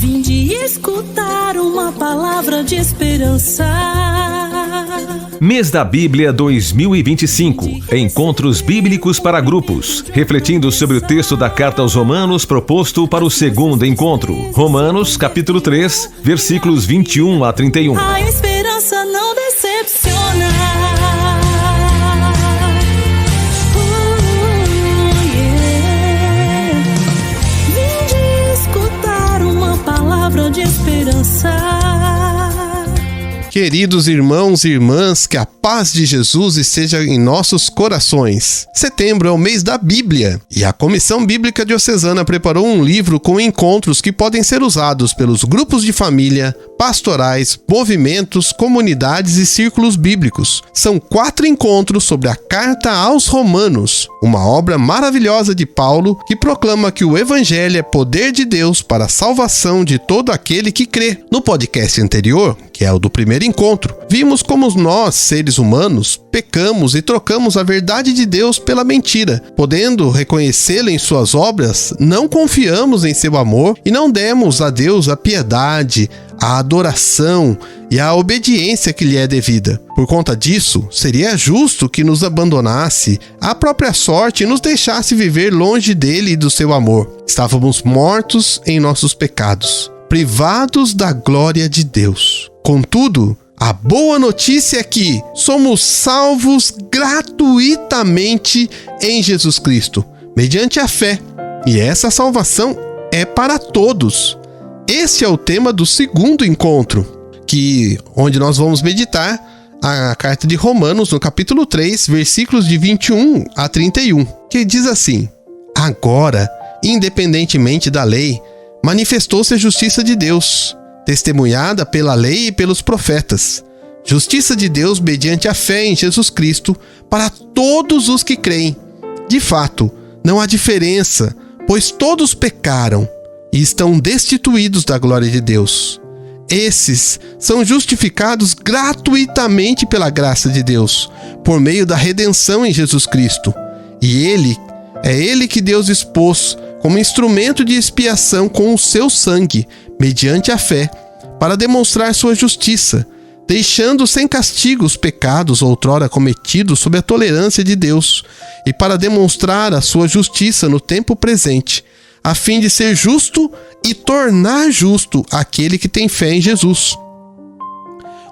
fim de escutar uma palavra de esperança. Mês da Bíblia 2025. Encontros bíblicos para grupos, refletindo sobre o texto da carta aos Romanos proposto para o segundo encontro. Romanos, capítulo 3, versículos 21 a 31. A esperança não decepciona. Vim de escutar uma palavra de esperança. Queridos irmãos e irmãs, que a paz de Jesus esteja em nossos corações. Setembro é o mês da Bíblia e a Comissão Bíblica Diocesana preparou um livro com encontros que podem ser usados pelos grupos de família, pastorais, movimentos, comunidades e círculos bíblicos. São 4 encontros sobre a Carta aos Romanos, uma obra maravilhosa de Paulo que proclama que o Evangelho é poder de Deus para a salvação de todo aquele que crê. No podcast anterior, que é o do primeiro encontro, vimos como nós, seres humanos, pecamos e trocamos a verdade de Deus pela mentira. Podendo reconhecê-lo em suas obras, não confiamos em seu amor e não demos a Deus a piedade, a adoração e a obediência que lhe é devida. Por conta disso, seria justo que nos abandonasse à própria sorte e nos deixasse viver longe dele e do seu amor. Estávamos mortos em nossos pecados, privados da glória de Deus. Contudo, a boa notícia é que somos salvos gratuitamente em Jesus Cristo, mediante a fé. E essa salvação é para todos. Esse é o tema do segundo encontro, onde nós vamos meditar a carta de Romanos no capítulo 3, versículos de 21 a 31, que diz assim: Agora, independentemente da lei, manifestou-se a justiça de Deus, testemunhada pela lei e pelos profetas. Justiça de Deus mediante a fé em Jesus Cristo para todos os que creem. De fato, não há diferença, pois todos pecaram e estão destituídos da glória de Deus. Esses são justificados gratuitamente pela graça de Deus, por meio da redenção em Jesus Cristo. E é Ele que Deus expôs como instrumento de expiação com o seu sangue, mediante a fé, para demonstrar sua justiça, deixando sem castigo os pecados outrora cometidos sob a tolerância de Deus, e para demonstrar a sua justiça no tempo presente, a fim de ser justo e tornar justo aquele que tem fé em Jesus.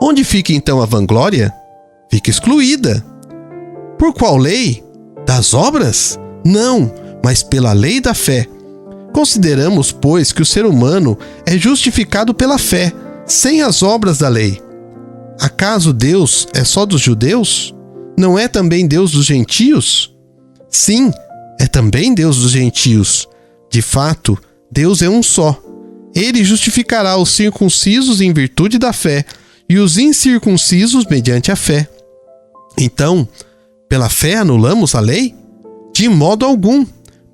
Onde fica então a vanglória? Fica excluída. Por qual lei? Das obras? Não, mas pela lei da fé. Consideramos, pois, que o ser humano é justificado pela fé, sem as obras da lei. Acaso Deus é só dos judeus? Não é também Deus dos gentios? Sim, é também Deus dos gentios. De fato, Deus é um só. Ele justificará os circuncisos em virtude da fé e os incircuncisos mediante a fé. Então, pela fé anulamos a lei? De modo algum.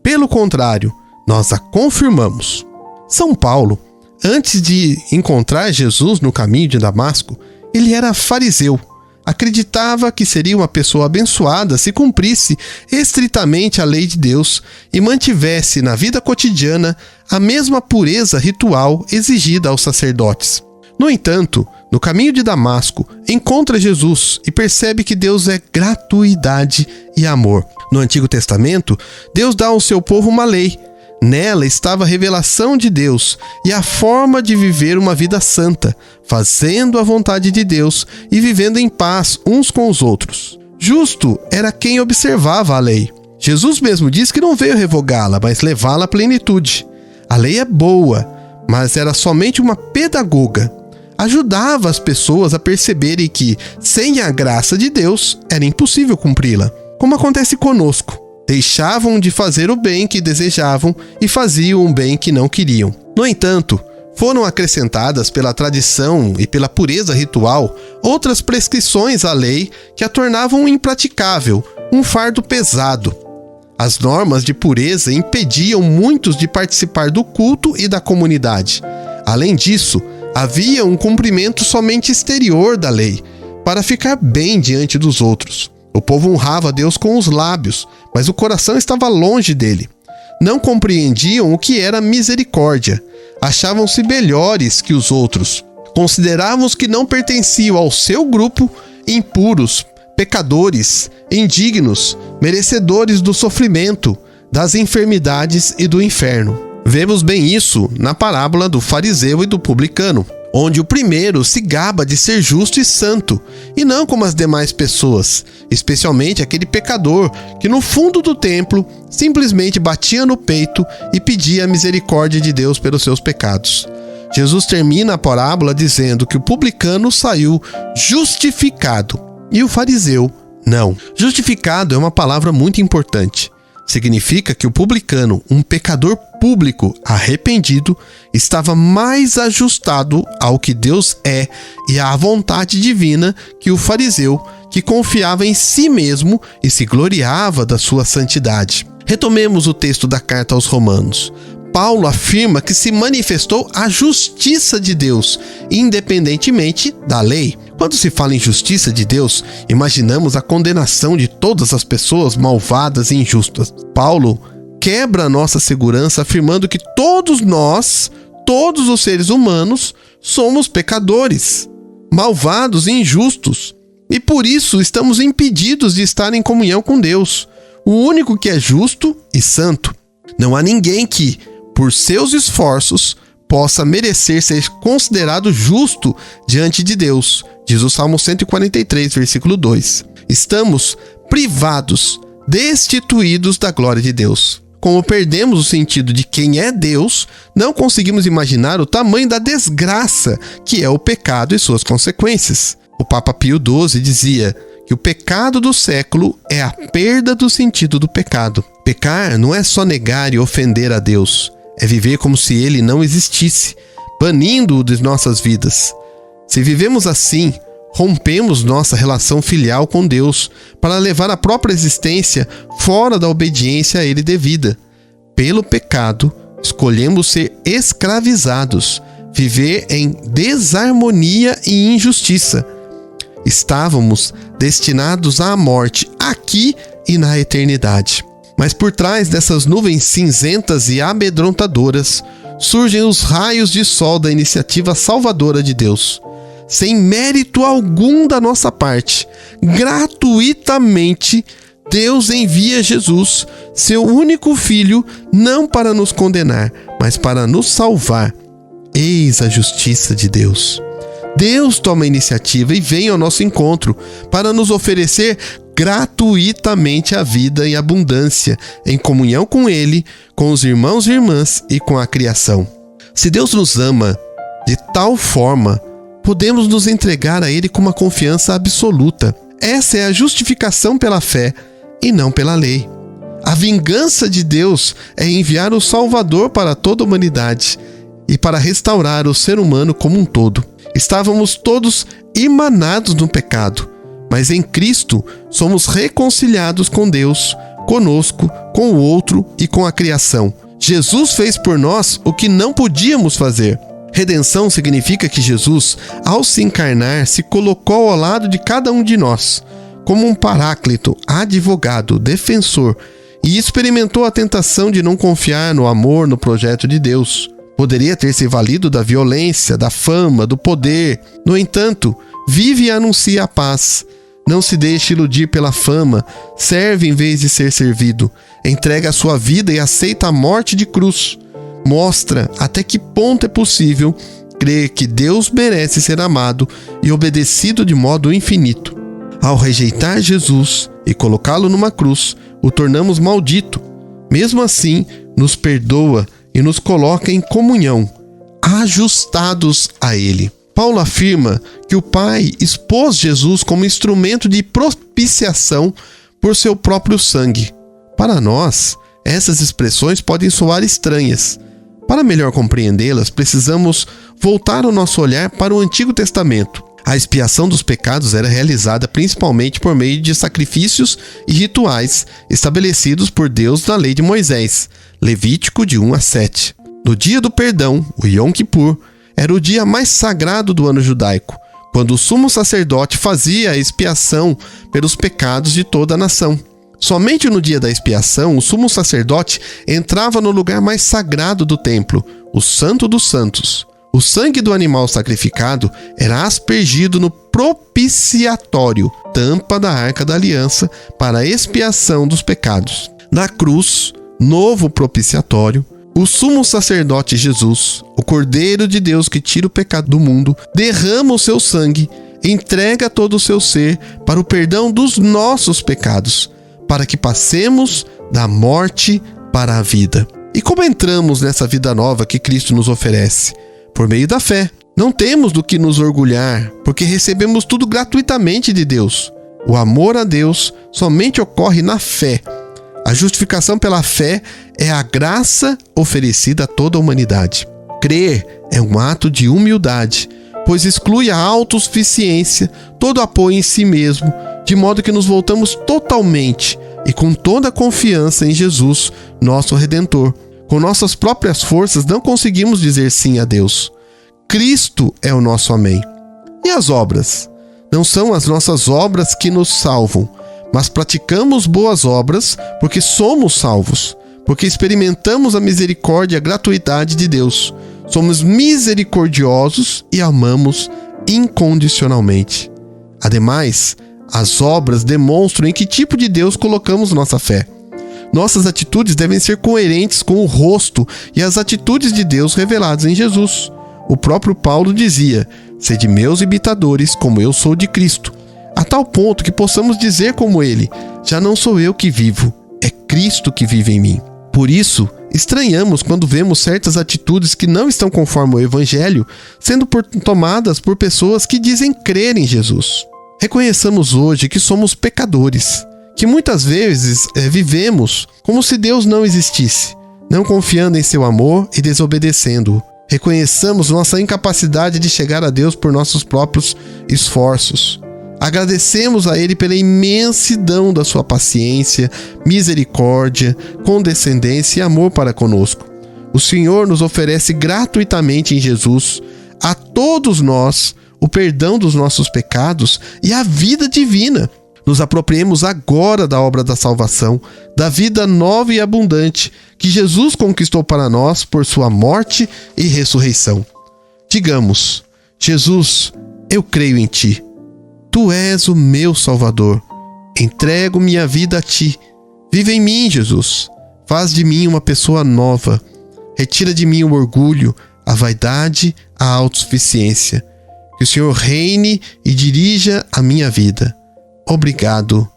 Pelo contrário, nós a confirmamos. São Paulo, antes de encontrar Jesus no caminho de Damasco, ele era fariseu. Acreditava que seria uma pessoa abençoada se cumprisse estritamente a lei de Deus e mantivesse na vida cotidiana a mesma pureza ritual exigida aos sacerdotes. No entanto, no caminho de Damasco, encontra Jesus e percebe que Deus é gratuidade e amor. No Antigo Testamento, Deus dá ao seu povo uma lei. Nela estava a revelação de Deus e a forma de viver uma vida santa, fazendo a vontade de Deus e vivendo em paz uns com os outros. Justo era quem observava a lei. Jesus mesmo diz que não veio revogá-la, mas levá-la à plenitude. A lei é boa, mas era somente uma pedagoga. Ajudava as pessoas a perceberem que, sem a graça de Deus, era impossível cumpri-la. Como acontece conosco. Deixavam de fazer o bem que desejavam e faziam o bem que não queriam. No entanto, foram acrescentadas pela tradição e pela pureza ritual outras prescrições à lei que a tornavam impraticável, um fardo pesado. As normas de pureza impediam muitos de participar do culto e da comunidade. Além disso, havia um cumprimento somente exterior da lei, para ficar bem diante dos outros. O povo honrava Deus com os lábios, mas o coração estava longe dele. Não compreendiam o que era misericórdia. achavam-se melhores que os outros. Consideravam que não pertenciam ao seu grupo impuros, pecadores, indignos, merecedores do sofrimento, das enfermidades e do inferno. Vemos bem isso na parábola do fariseu e do publicano, onde o primeiro se gaba de ser justo e santo, e não como as demais pessoas, especialmente aquele pecador que no fundo do templo simplesmente batia no peito e pedia a misericórdia de Deus pelos seus pecados. Jesus termina a parábola dizendo que o publicano saiu justificado e o fariseu não. Justificado é uma palavra muito importante. Significa que o publicano, um pecador público arrependido, estava mais ajustado ao que Deus é e à vontade divina que o fariseu, que confiava em si mesmo e se gloriava da sua santidade. Retomemos o texto da carta aos Romanos. Paulo afirma que se manifestou a justiça de Deus, independentemente da lei. Quando se fala em justiça de Deus, imaginamos a condenação de todas as pessoas malvadas e injustas. Paulo quebra a nossa segurança afirmando que todos nós, todos os seres humanos, somos pecadores, malvados e injustos, e por isso estamos impedidos de estar em comunhão com Deus, o único que é justo e santo. Não há ninguém que, por seus esforços, possa merecer ser considerado justo diante de Deus, diz o Salmo 143, versículo 2. Estamos privados, destituídos da glória de Deus. Como perdemos o sentido de quem é Deus, não conseguimos imaginar o tamanho da desgraça que é o pecado e suas consequências. O Papa Pio XII dizia que o pecado do século é a perda do sentido do pecado. Pecar não é só negar e ofender a Deus, é viver como se ele não existisse, banindo-o de nossas vidas. Se vivemos assim, rompemos nossa relação filial com Deus para levar a própria existência fora da obediência a ele devida. Pelo pecado, escolhemos ser escravizados, viver em desarmonia e injustiça. Estávamos destinados à morte aqui e na eternidade. Mas por trás dessas nuvens cinzentas e amedrontadoras surgem os raios de sol da iniciativa salvadora de Deus. Sem mérito algum da nossa parte, gratuitamente, Deus envia Jesus, seu único filho, não para nos condenar, mas para nos salvar. Eis a justiça de Deus. Deus toma a iniciativa e vem ao nosso encontro para nos oferecer gratuitamente a vida em abundância, em comunhão com Ele, com os irmãos e irmãs e com a criação. Se Deus nos ama de tal forma, podemos nos entregar a Ele com uma confiança absoluta. Essa é a justificação pela fé e não pela lei. A vingança de Deus é enviar o Salvador para toda a humanidade e para restaurar o ser humano como um todo. Estávamos todos emanados no pecado, mas em Cristo somos reconciliados com Deus, conosco, com o outro e com a criação. Jesus fez por nós o que não podíamos fazer. Redenção significa que Jesus, ao se encarnar, se colocou ao lado de cada um de nós, como um paráclito, advogado, defensor, e experimentou a tentação de não confiar no amor, no projeto de Deus. Poderia ter se valido da violência, da fama, do poder. No entanto, vive e anuncia a paz. Não se deixe iludir pela fama, serve em vez de ser servido. Entrega a sua vida e aceita a morte de cruz. Mostra até que ponto é possível crer que Deus merece ser amado e obedecido de modo infinito. Ao rejeitar Jesus e colocá-lo numa cruz, o tornamos maldito. Mesmo assim, nos perdoa e nos coloca em comunhão, ajustados a Ele. Paulo afirma que o Pai expôs Jesus como instrumento de propiciação por seu próprio sangue. Para nós, essas expressões podem soar estranhas. Para melhor compreendê-las, precisamos voltar o nosso olhar para o Antigo Testamento. A expiação dos pecados era realizada principalmente por meio de sacrifícios e rituais estabelecidos por Deus na lei de Moisés, Levítico de 1 a 7. No dia do perdão, o Yom Kippur, era o dia mais sagrado do ano judaico, quando o sumo sacerdote fazia a expiação pelos pecados de toda a nação. Somente no dia da expiação, o sumo sacerdote entrava no lugar mais sagrado do templo, o Santo dos Santos. O sangue do animal sacrificado era aspergido no propiciatório, tampa da Arca da Aliança, para a expiação dos pecados. Na cruz, novo propiciatório, o sumo sacerdote Jesus, o Cordeiro de Deus que tira o pecado do mundo, derrama o seu sangue, entrega todo o seu ser para o perdão dos nossos pecados, para que passemos da morte para a vida. E como entramos nessa vida nova que Cristo nos oferece? Por meio da fé. Não temos do que nos orgulhar, porque recebemos tudo gratuitamente de Deus. O amor a Deus somente ocorre na fé. A justificação pela fé é a graça oferecida a toda a humanidade. Crer é um ato de humildade, pois exclui a autossuficiência, todo apoio em si mesmo, de modo que nos voltamos totalmente e com toda a confiança em Jesus, nosso Redentor. Com nossas próprias forças não conseguimos dizer sim a Deus. Cristo é o nosso amém. E as obras? Não são as nossas obras que nos salvam, mas praticamos boas obras porque somos salvos, porque experimentamos a misericórdia e a gratuidade de Deus. Somos misericordiosos e amamos incondicionalmente. Ademais, as obras demonstram em que tipo de Deus colocamos nossa fé. Nossas atitudes devem ser coerentes com o rosto e as atitudes de Deus reveladas em Jesus. O próprio Paulo dizia: "Sede meus imitadores, como eu sou de Cristo", a tal ponto que possamos dizer como ele: "Já não sou eu que vivo, é Cristo que vive em mim". Por isso, estranhamos quando vemos certas atitudes que não estão conforme o Evangelho sendo tomadas por pessoas que dizem crer em Jesus. Reconheçamos hoje que somos pecadores, que muitas vezes vivemos como se Deus não existisse, não confiando em seu amor e desobedecendo-o. Reconheçamos nossa incapacidade de chegar a Deus por nossos próprios esforços. Agradecemos a Ele pela imensidão da sua paciência, misericórdia, condescendência e amor para conosco. O Senhor nos oferece gratuitamente em Jesus, a todos nós, o perdão dos nossos pecados e a vida divina. Nos apropriemos agora da obra da salvação, da vida nova e abundante que Jesus conquistou para nós por sua morte e ressurreição. Digamos: Jesus, eu creio em Ti. Tu és o meu Salvador. Entrego minha vida a Ti. Vive em mim, Jesus. Faz de mim uma pessoa nova. Retira de mim o orgulho, a vaidade, a autossuficiência. Que o Senhor reine e dirija a minha vida. Obrigado.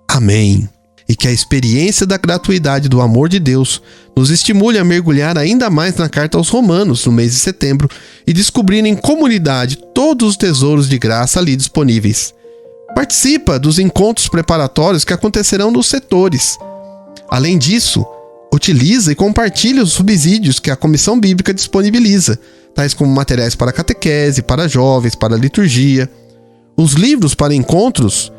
Amém. E que a experiência da gratuidade do amor de Deus nos estimule a mergulhar ainda mais na carta aos Romanos no mês de setembro e descobrir em comunidade todos os tesouros de graça ali disponíveis. Participa dos encontros preparatórios que acontecerão nos setores. Além disso, utiliza e compartilha os subsídios que a Comissão Bíblica disponibiliza, tais como materiais para catequese, para jovens, para liturgia. Os livros para encontros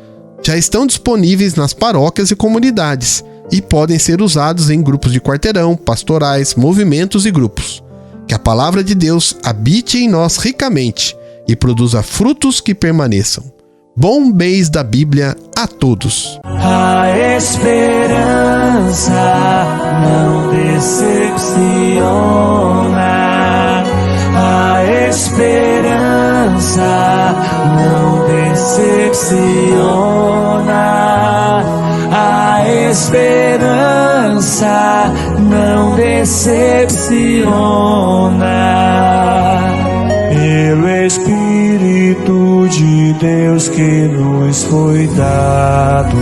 já estão disponíveis nas paróquias e comunidades e podem ser usados em grupos de quarteirão, pastorais, movimentos e grupos. Que a palavra de Deus habite em nós ricamente e produza frutos que permaneçam. Bom mês da Bíblia a todos! A esperança não decepciona. A esperança não decepciona. A esperança não decepciona. Pelo Espírito de Deus que nos foi dado.